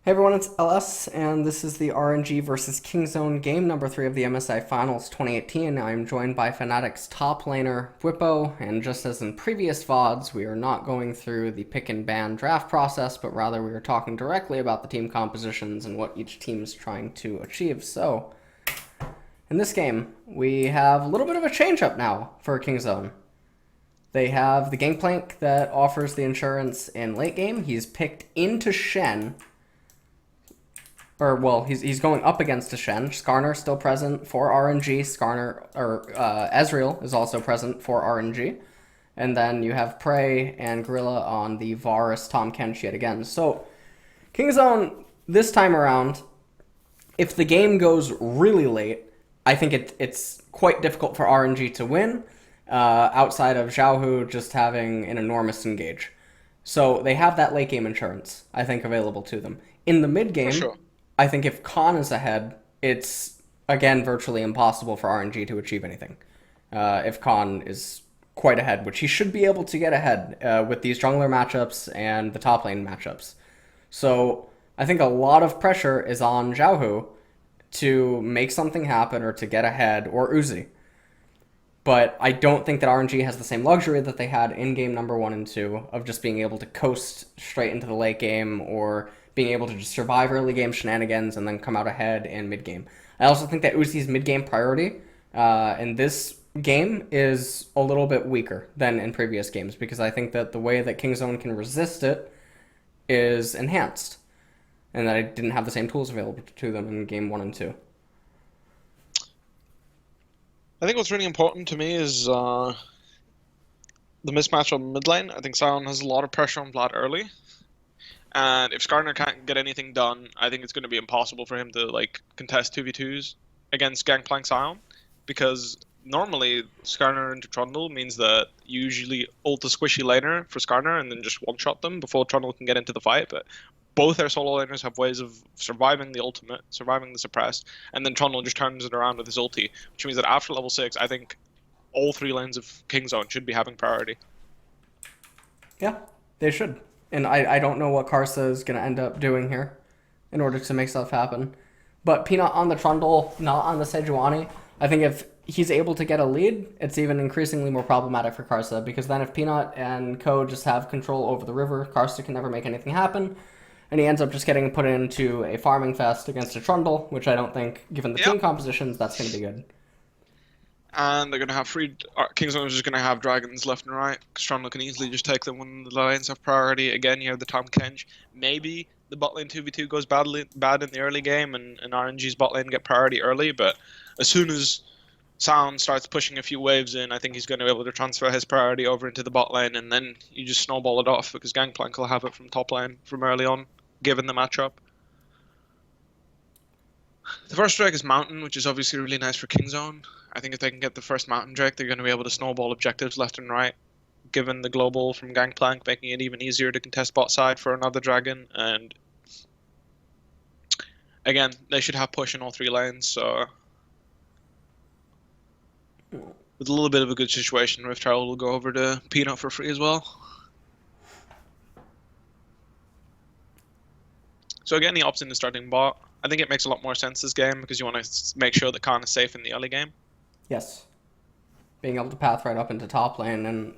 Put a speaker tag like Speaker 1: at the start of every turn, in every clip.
Speaker 1: Hey everyone, it's LS, and this is the RNG versus KingZone game number 3 of the MSI Finals 2018. I'm joined by Fnatic's top laner, Bwipo, and just as in previous VODs, we are not going through the pick and ban draft process, but rather we are talking directly about the team compositions and what each team is trying to achieve. So, in this game, we have a little bit of a change-up now for KingZone. They have the Gangplank that offers the insurance in late game. He's picked into Shen, he's going up against a Shen. Skarner still present for RNG. Ezreal is also present for RNG. And then you have Prey and Gorilla on the Varus Tahm Kench yet again. So, KingZone, this time around, if the game goes really late, I think it's quite difficult for RNG to win, outside of Xiaohu just having an enormous engage. So they have that late game insurance, I think, available to them. In the mid
Speaker 2: For
Speaker 1: game,
Speaker 2: sure.
Speaker 1: I think if Khan is ahead, it's again virtually impossible for RNG to achieve anything. If Khan is quite ahead, which he should be able to get ahead with these jungler matchups and the top lane matchups. So I think a lot of pressure is on Xiaohu to make something happen or to get ahead, or Uzi. But I don't think that RNG has the same luxury that they had in game number 1 and 2 of just being able to coast straight into the late game or being able to just survive early game shenanigans and then come out ahead in mid game. I also think that Uzi's mid game priority in this game is a little bit weaker than in previous games because I think that the way that KingZone can resist it is enhanced and that I didn't have the same tools available to them in game 1 and 2.
Speaker 2: I think what's really important to me is the mismatch on mid lane. I think Sion has a lot of pressure on Vlad early, and if Skarner can't get anything done, I think it's going to be impossible for him to contest 2v2s against Gangplank Sion, because normally Skarner into Trundle means that you usually ult a squishy laner for Skarner and then just one-shot them before Trundle can get into the fight, but both their solo laners have ways of surviving the ultimate, surviving the suppressed, and then Trundle just turns it around with his ulti, which means that after level 6, I think all 3 lanes of KingZone should be having priority.
Speaker 1: Yeah, they should. And I don't know what Karsa is going to end up doing here in order to make stuff happen. But Peanut on the Trundle, not on the Sejuani. I think if he's able to get a lead, it's even increasingly more problematic for Karsa, because then if Peanut and Co just have control over the river, Karsa can never make anything happen. And he ends up just getting put into a farming fest against a Trundle, which I don't think, given the
Speaker 2: Yep.
Speaker 1: team compositions, that's going to be good.
Speaker 2: And they're going to have free. KingZone is just going to have dragons left and right, because Trundle can easily just take them when the lanes have priority. Again, you have the Tahm Kench. Maybe the bot lane 2v2 goes bad in the early game, and RNG's bot lane get priority early, but as soon as Sound starts pushing a few waves in, I think he's going to be able to transfer his priority over into the bot lane, and then you just snowball it off, because Gangplank will have it from top lane from early on, given the matchup. The first drake is Mountain, which is obviously really nice for KingZone. I think if they can get the first Mountain Drake, they're going to be able to snowball objectives left and right, given the global from Gangplank, making it even easier to contest bot side for another dragon. And again, they should have push in all 3 lanes, so with a little bit of a good situation, Rift Herald will go over to Peanut for free as well. So again, he opts into starting bot. I think it makes a lot more sense this game because you want to make sure that Khan is safe in the early game.
Speaker 1: Yes. Being able to path right up into top lane and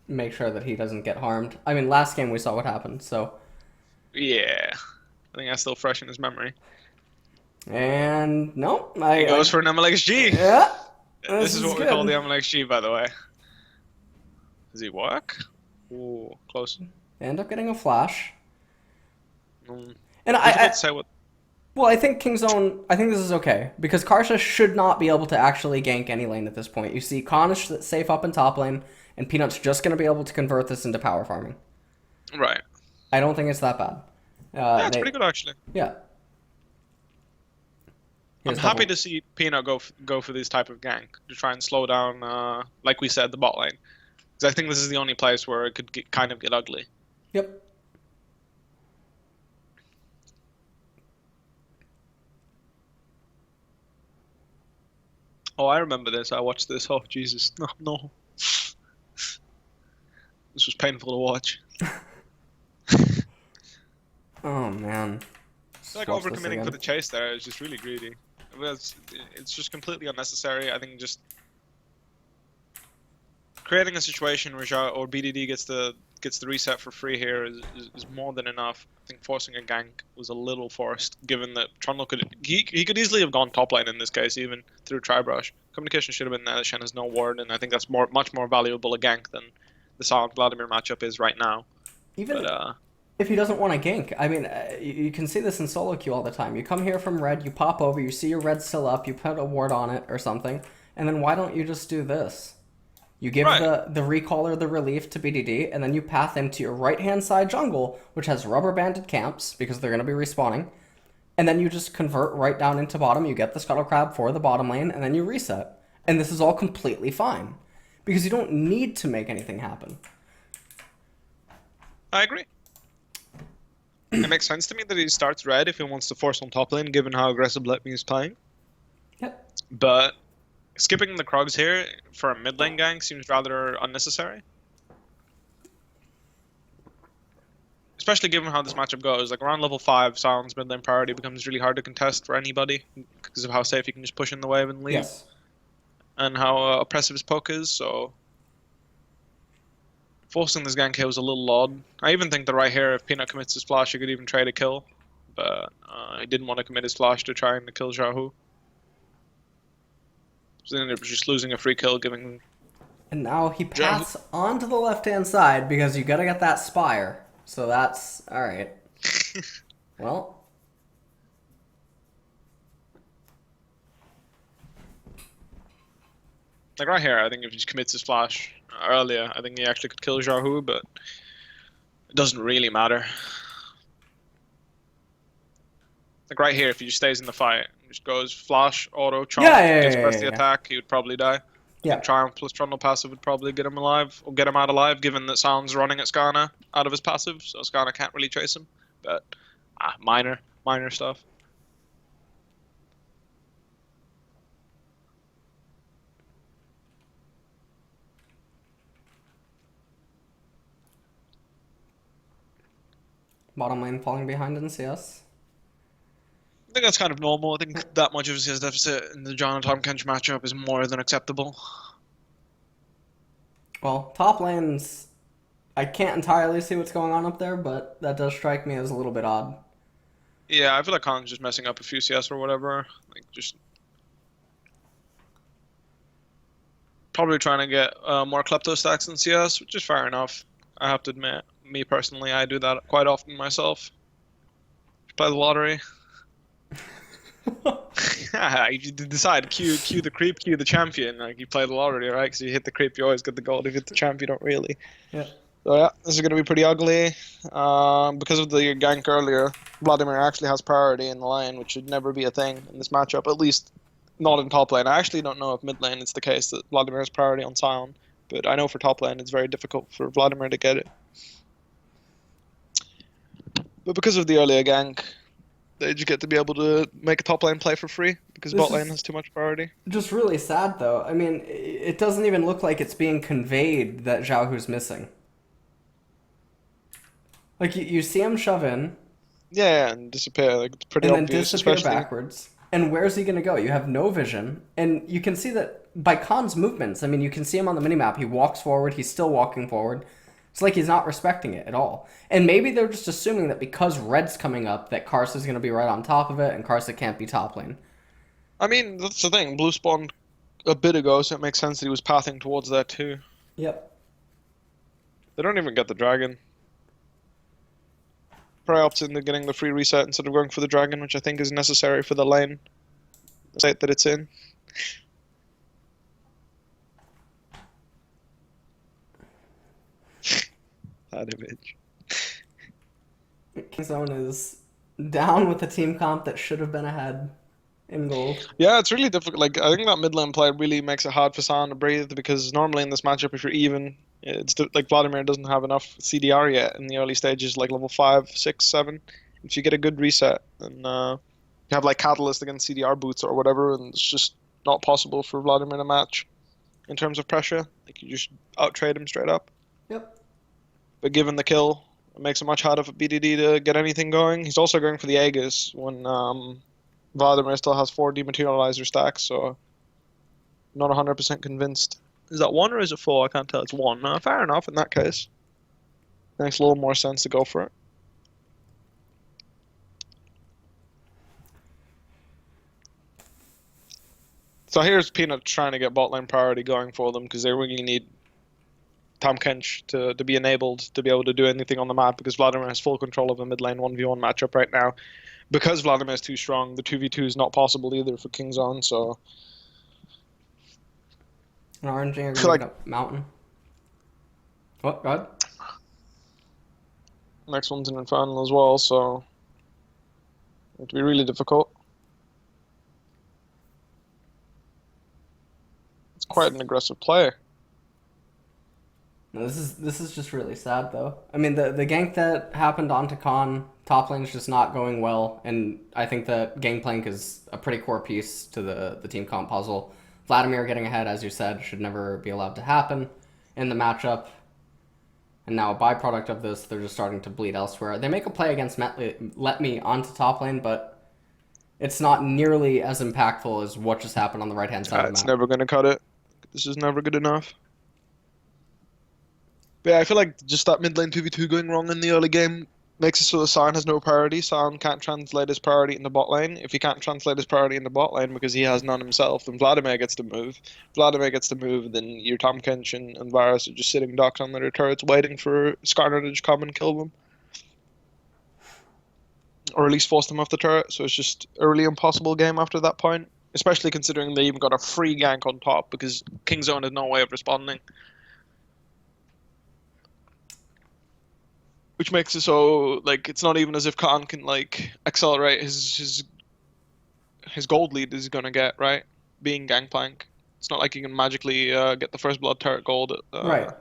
Speaker 1: make sure that he doesn't get harmed. I mean, last game we saw what happened, so.
Speaker 2: Yeah, I think that's still fresh in his memory.
Speaker 1: And no,
Speaker 2: He goes for an MLXG.
Speaker 1: Yeah,
Speaker 2: This is what we
Speaker 1: good.
Speaker 2: call the MLXG, by the way. Does he work? Ooh, close.
Speaker 1: They end up getting a flash.
Speaker 2: Mm.
Speaker 1: And
Speaker 2: Difficult to say what.
Speaker 1: well, I think KingZone, I think this is okay, because Karsa should not be able to actually gank any lane at this point. You see, Khan is safe up in top lane, and Peanut's just going to be able to convert this into power farming.
Speaker 2: Right.
Speaker 1: I don't think it's that bad.
Speaker 2: Yeah, it's pretty good actually.
Speaker 1: Yeah.
Speaker 2: I'm happy to see Peanut go for this type of gank to try and slow down, like we said, the bot lane. Because I think this is the only place where it could kind of get ugly.
Speaker 1: Yep.
Speaker 2: Oh, I remember this. I watched this. Oh, Jesus. No, no. This was painful to watch.
Speaker 1: Oh, man.
Speaker 2: Like
Speaker 1: watch this
Speaker 2: overcommitting
Speaker 1: again.
Speaker 2: for the chase there is just really greedy. It's just completely unnecessary. I think just creating a situation where or BDD gets the reset for free here is more than enough. I think forcing a gank was a little forced, given that Trundle he could easily have gone top lane in this case, even through Tribrush. Communication should have been there that Shen has no ward, and I think that's much more valuable a gank than the Silent Vladimir matchup is right now.
Speaker 1: Even
Speaker 2: But
Speaker 1: if he doesn't want to gank, I mean, you can see this in solo queue all the time. You come here from red, you pop over, you see your red still up, you put a ward on it or something, and then why don't you just do this? You give the recaller the relief to BDD, and then you path him to your right-hand side jungle, which has rubber-banded camps, because they're going to be respawning, and then you just convert right down into bottom, you get the Scuttle Crab for the bottom lane, and then you reset. And this is all completely fine. Because you don't need to make anything happen.
Speaker 2: I agree. It makes sense to me that he starts red if he wants to force on top lane, given how aggressive Let Me is playing.
Speaker 1: Yep.
Speaker 2: But skipping the Krugs here for a mid lane gank seems rather unnecessary. Especially given how this matchup goes. Like around level 5, Silence mid lane priority becomes really hard to contest for anybody because of how safe you can just push in the wave and leave.
Speaker 1: Yes.
Speaker 2: And how oppressive his poke is, so forcing this gank here was a little odd. I even think that right here, if Peanut commits his flash, he could even trade a kill. But he didn't want to commit his flash to trying to kill Xiaohu. So he ended up just losing a free kill, giving...
Speaker 1: And now he paths onto the left-hand side because you gotta get that Spire. So that's... alright. Well...
Speaker 2: Like right here, I think if he just commits his flash earlier, I think he actually could kill Xiaohu, but it doesn't really matter. Like right here, if he just stays in the fight, just goes flash, auto, Trump, gets press the attack, he would probably die. I think Triumph plus Trundle passive would probably get him alive, or get him out alive, given that Sound's running at Skarner out of his passive, so Skarner can't really chase him. But, minor stuff.
Speaker 1: Bottom lane falling behind in CS.
Speaker 2: I think that's kind of normal. I think that much of a CS deficit in the John and Tom Kench matchup is more than acceptable.
Speaker 1: Well, top lanes, I can't entirely see what's going on up there, but that does strike me as a little bit odd.
Speaker 2: Yeah, I feel like Khan's just messing up a few CS or whatever. Like, just probably trying to get more Klepto stacks in CS, which is fair enough. I have to admit, me personally, I do that quite often myself. Play the lottery. You decide, Q the creep, Q the champion. Like, you play the lottery, right? Because you hit the creep, you always get the gold. If you hit the champ, you don't really.
Speaker 1: Yeah.
Speaker 2: So yeah, this is going to be pretty ugly. Because of the gank earlier, Vladimir actually has priority in the lane, which should never be a thing in this matchup, at least not in top lane. I actually don't know if mid lane it's the case that Vladimir has priority on Sion, but I know for top lane it's very difficult for Vladimir to get it. But because of the earlier gank, they just get to be able to make a top lane play for free because bot lane has too much priority.
Speaker 1: Just really sad though. I mean, it doesn't even look like it's being conveyed that Xiaohu's missing. Like you see him shove in.
Speaker 2: Yeah, and disappear. Like, it's pretty
Speaker 1: and
Speaker 2: obvious.
Speaker 1: And then disappear backwards. And where's he going to go? You have no vision. And you can see that by Khan's movements. I mean, you can see him on the minimap. He walks forward. He's still walking forward. It's like he's not respecting it at all. And maybe they're just assuming that because red's coming up, that Karsa's going to be right on top of it, and Karsa can't be top lane.
Speaker 2: I mean, that's the thing. Blue spawned a bit ago, so it makes sense that he was pathing towards that too.
Speaker 1: Yep.
Speaker 2: They don't even get the dragon. Probably opts into getting the free reset instead of going for the dragon, which I think is necessary for the lane. The state that it's in. That image.
Speaker 1: KingZone is down with a team comp that should have been ahead in gold.
Speaker 2: Yeah, it's really difficult. Like, I think that mid lane play really makes it hard for San to breathe because normally in this matchup, if you're even, it's like Vladimir doesn't have enough CDR yet in the early stages, like level 5, 6, 7. If you get a good reset, then you have like Catalyst against CDR boots or whatever, and it's just not possible for Vladimir to match in terms of pressure. Like, you just out trade him straight up.
Speaker 1: Yep.
Speaker 2: But given the kill It makes it much harder for BDD to get anything going. He's also going for the Aegis when Vladimir still has 4 dematerializer stacks, so not 100% convinced. Is that 1 or is it 4? I can't tell. It's 1. Fair enough in that case. Makes a little more sense to go for it. So here's Peanut trying to get bot lane priority going for them because they really need Tom Kench to be enabled to be able to do anything on the map because Vladimir has full control of a mid lane 1v1 matchup right now. Because Vladimir is too strong, the 2v2 is not possible either for KingZone, so...
Speaker 1: An RNG are going up mountain. What? Go ahead.
Speaker 2: Next one's an Infernal as well, so... It'd be really difficult. It's quite an aggressive play.
Speaker 1: No, this is just really sad though. I mean, the gank that happened onto Khan, top lane's just not going well, and I think that Gangplank is a pretty core piece to the team comp puzzle. Vladimir getting ahead, as you said, should never be allowed to happen in the matchup. And now a byproduct of this, they're just starting to bleed elsewhere. They make a play against Let Me onto top lane, but it's not nearly as impactful as what just happened on the right-hand side of the map.
Speaker 2: It's never going to cut it. This is never good enough. But yeah, I feel like just that mid lane 2v2 going wrong in the early game makes it so that Sion has no priority. Sion can't translate his priority into bot lane. If he can't translate his priority into bot lane because he has none himself, then Vladimir gets to move. Vladimir gets to move, then your Tom Kench and Varus are just sitting docked on their turrets waiting for Skarner to just come and kill them. Or at least force them off the turret, so it's just a really impossible game after that point. Especially considering they even got a free gank on top because KingZone had no way of responding. Which makes it so, like, it's not even as if Khan can, like, accelerate his gold lead is going to get, right? Being Gangplank. It's not like he can magically get the first blood turret gold.
Speaker 1: Right.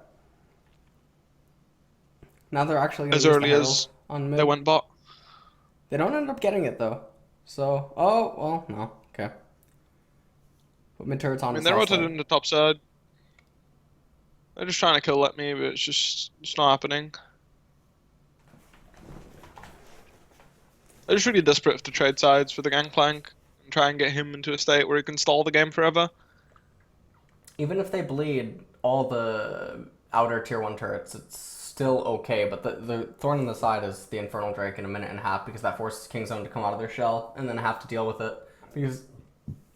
Speaker 1: Now they're actually going to
Speaker 2: as early as
Speaker 1: on mid.
Speaker 2: They went bot.
Speaker 1: They don't end up getting it, though. So, oh, well, no. Okay. Put mid turrets on.
Speaker 2: I mean, they rotated in the top side. They're just trying to kill Let Me, but it's not happening. They're just really desperate to trade sides for the Gangplank and try and get him into a state where he can stall the game forever.
Speaker 1: Even if they bleed all the outer tier 1 turrets, it's still okay, but the thorn in the side is the Infernal Drake in a minute and a half because that forces KingZone to come out of their shell and then have to deal with it because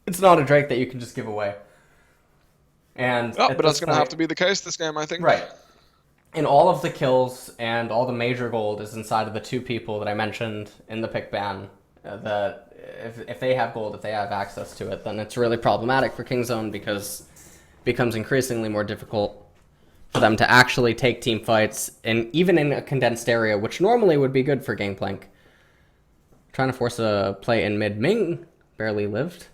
Speaker 1: it's not a Drake that you can just give away. And
Speaker 2: but that's going to have to be the case this game, I think.
Speaker 1: Right. And all of the kills and all the major gold is inside of the 2 people that I mentioned in the pick ban. That if they have gold, if they have access to it, then it's really problematic for KingZone because it becomes increasingly more difficult for them to actually take team fights, and even in a condensed area, which normally would be good for Gangplank. Trying to force a play in mid. Ming barely lived.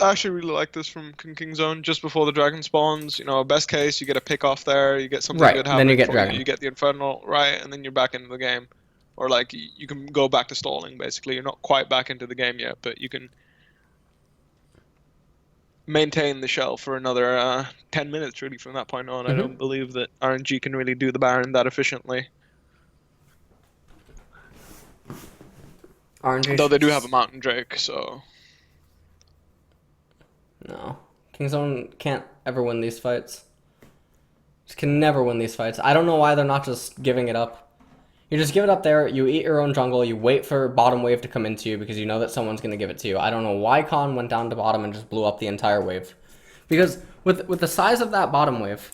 Speaker 2: I actually really like this from KingZone just before the dragon spawns. You know, best case, you get a pick off there, you get something good happening.
Speaker 1: Then you get dragon.
Speaker 2: You get the Infernal, right, and then you're back into the game. Or, like, you can go back to stalling, basically. You're not quite back into the game yet, but you can maintain the shell for another 10 minutes, really, from that point on. I don't believe that RNG can really do the Baron that efficiently.
Speaker 1: RNG
Speaker 2: Though they do have a Mountain Drake, so...
Speaker 1: No. KingZone can't ever win these fights. Just can never win these fights. I don't know why they're not just giving it up. You just give it up there, you eat your own jungle, you wait for bottom wave to come into you because you know that someone's going to give it to you. I don't know why Khan went down to bottom and just blew up the entire wave. Because with the size of that bottom wave,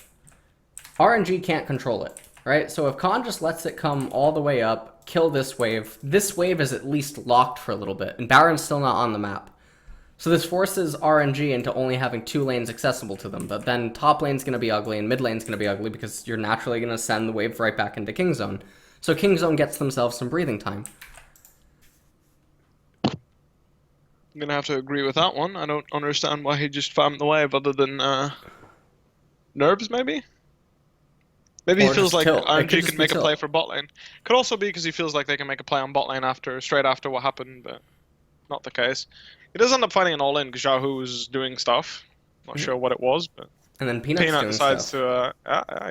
Speaker 1: RNG can't control it, right? So if Khan just lets it come all the way up, kill this wave is at least locked for a little bit, and Baron's still not on the map. So this forces RNG into only having 2 lanes accessible to them, but then top lane's going to be ugly and mid lane's going to be ugly because you're naturally going to send the wave right back into KingZone. So KingZone gets themselves some breathing time.
Speaker 2: I'm going to have to agree with that one. I don't understand why he just farmed the wave other than nerves, maybe? Maybe he feels like RNG can make a play for bot lane. Could also be because he feels like they can make a play on bot lane straight after what happened, but not the case. He does end up fighting an all-in because Xiaohu was doing stuff. Not sure what it was, but...
Speaker 1: And then Peanut
Speaker 2: decides to...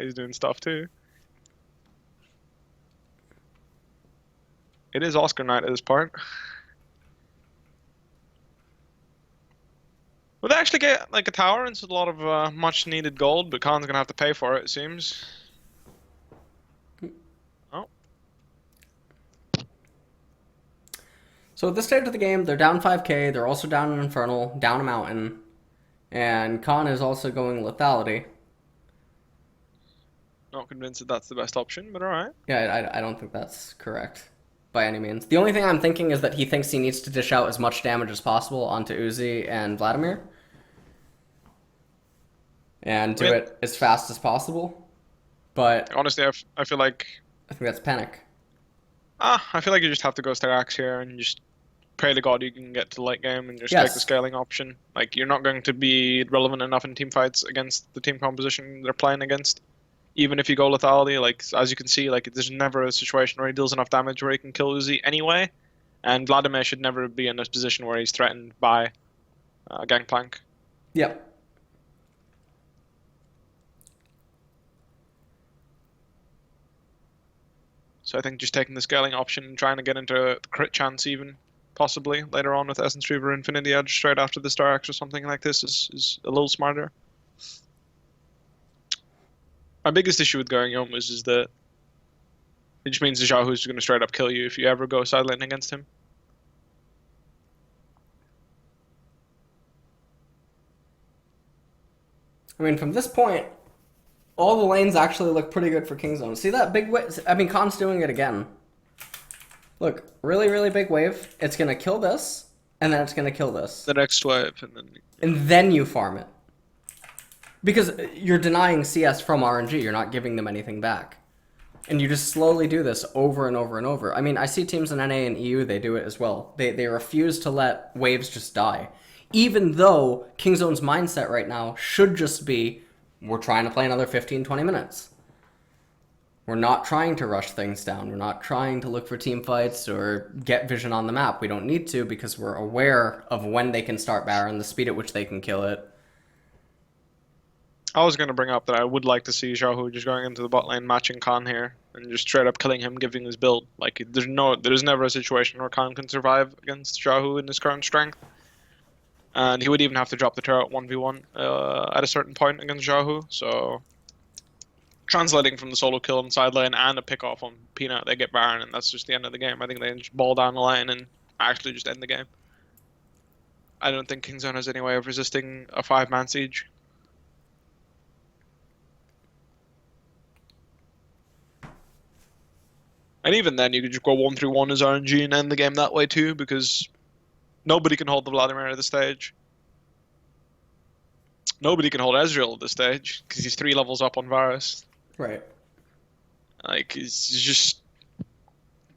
Speaker 2: he's doing stuff too. It is Oscar night at this point. Would they actually get like a tower and a lot of much needed gold, but Khan's gonna have to pay for it seems. Oh.
Speaker 1: So at this stage of the game, they're down 5k, they're also down an Infernal, down a Mountain, and Khan is also going Lethality.
Speaker 2: Not convinced that that's the best option, but alright.
Speaker 1: Yeah, I don't think that's correct by any means. The only thing I'm thinking is that he thinks he needs to dish out as much damage as possible onto Uzi and Vladimir. And do it as fast as possible. But
Speaker 2: honestly, I feel like...
Speaker 1: I think that's panic.
Speaker 2: I feel like you just have to go Starax here and just pray to God you can get to the late game and just take the scaling option. Like, you're not going to be relevant enough in team fights against the team composition they're playing against. Even if you go lethality, like, as you can see, like, there's never a situation where he deals enough damage where he can kill Uzi anyway. And Vladimir should never be in this position where he's threatened by Gangplank.
Speaker 1: Yep.
Speaker 2: So I think just taking the scaling option and trying to get into the crit chance even, possibly, later on with Essence Reaver Infinity Edge straight after the Star X or something like this is a little smarter. My biggest issue with going Yomas is that it just means the Xiaohu's going to straight up kill you if you ever go side lane against him.
Speaker 1: I mean, from this point, all the lanes actually look pretty good for KingZone. See that big wave? I mean, Khan's doing it again. Look, really, really big wave. It's going to kill this, and then it's going to kill this.
Speaker 2: The next wave,
Speaker 1: and then you farm it. Because you're denying CS from RNG. You're not giving them anything back. And you just slowly do this over and over and over. I mean, I see teams in NA and EU, they do it as well. They refuse to let waves just die. Even though KingZone's mindset right now should just be, we're trying to play another 15, 20 minutes. We're not trying to rush things down. We're not trying to look for team fights or get vision on the map. We don't need to because we're aware of when they can start Baron, the speed at which they can kill it.
Speaker 2: I was going to bring up that I would like to see Xiaohu just going into the bot lane, matching Khan here, and just straight up killing him, giving his build. Like, there's never a situation where Khan can survive against Xiaohu in his current strength. And he would even have to drop the turret 1v1 at a certain point against Xiaohu, so... Translating from the solo kill on side lane and a pick off on Peanut, they get Baron, and that's just the end of the game. I think they just ball down the line and actually just end the game. I don't think KingZone has any way of resisting a 5-man siege. And even then, you could just go 1-3-1 as RNG and end the game that way too, because nobody can hold the Vladimir at the stage. Nobody can hold Ezreal at this stage, because he's 3 levels up on Varus.
Speaker 1: Right.
Speaker 2: Like, it's just...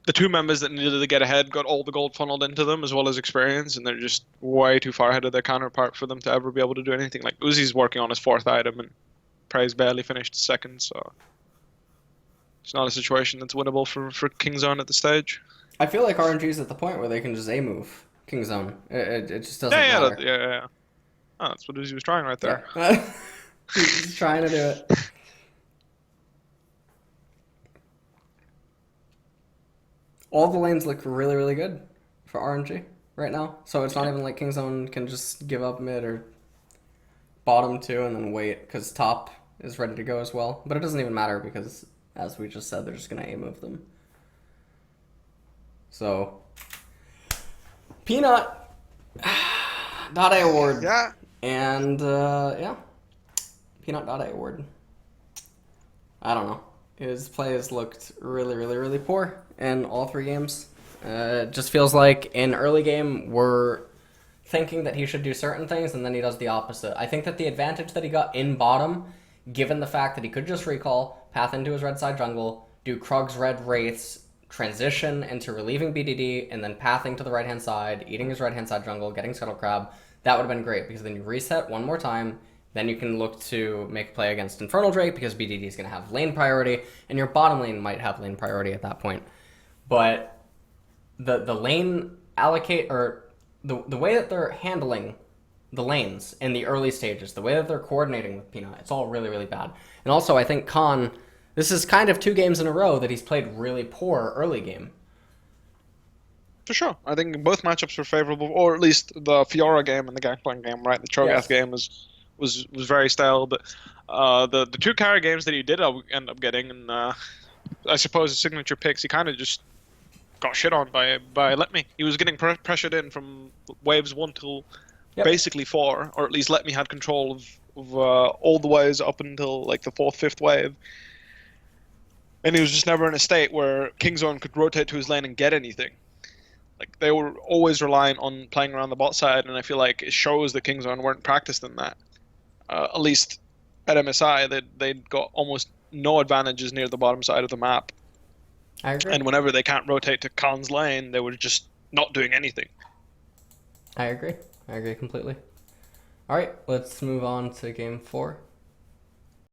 Speaker 2: The 2 members that needed to get ahead got all the gold funneled into them, as well as experience, and they're just way too far ahead of their counterpart for them to ever be able to do anything. Like, Uzi's working on his 4th item, and Prey's barely finished his 2nd, so... It's not a situation that's winnable for KingZone at the stage.
Speaker 1: I feel like RNG's at the point where they can just A-move KingZone. It just doesn't matter.
Speaker 2: Yeah. Oh, that's what Uzi was trying right there.
Speaker 1: Yeah. He's trying to do it. All the lanes look really, really good for RNG right now. So it's not even like KingZone can just give up mid or bottom 2 and then wait, because top is ready to go as well. But it doesn't even matter because, as we just said, they're just going to A-move them. So, Peanut, .A award.
Speaker 2: Yeah.
Speaker 1: And, yeah. Peanut .A award. I don't know. His play has looked really, really, really poor in all 3 games. It just feels like in early game, we're thinking that he should do certain things, and then he does the opposite. I think that the advantage that he got in bottom, given the fact that he could just recall, path into his red side jungle, do Krug's red wraiths, transition into relieving BDD, and then pathing to the right-hand side, eating his right-hand side jungle, getting Scuttle Crab, that would have been great, because then you reset one more time, then you can look to make a play against Infernal Drake, because BDD is going to have lane priority, and your bottom lane might have lane priority at that point. But the lane allocate, or the way that they're handling the lanes in the early stages, the way that they're coordinating with Peanut, it's all really, really bad. And also, I think Khan, this is kind of 2 games in a row that he's played really poor early game.
Speaker 2: For sure. I think both matchups were favorable, or at least the Fiora game and the Gangplank game, right? The Cho'Gath
Speaker 1: Yes.
Speaker 2: game was very stale, but the two carry games that he did end up getting, and I suppose his signature picks, he kind of just got shit on by Let Me. He was getting pressured in from waves 1 till
Speaker 1: Yep.
Speaker 2: basically 4, or at least Let Me had control of all the waves up until like the 4th, 5th wave. And he was just never in a state where KingZone could rotate to his lane and get anything. Like they were always relying on playing around the bot side, and I feel like it shows that KingZone weren't practiced in that. At least at MSI, they got almost no advantages near the bottom side of the map.
Speaker 1: I agree.
Speaker 2: And whenever they can't rotate to Khan's lane, they were just not doing anything.
Speaker 1: I agree. I agree completely. All right, let's move on to game 4.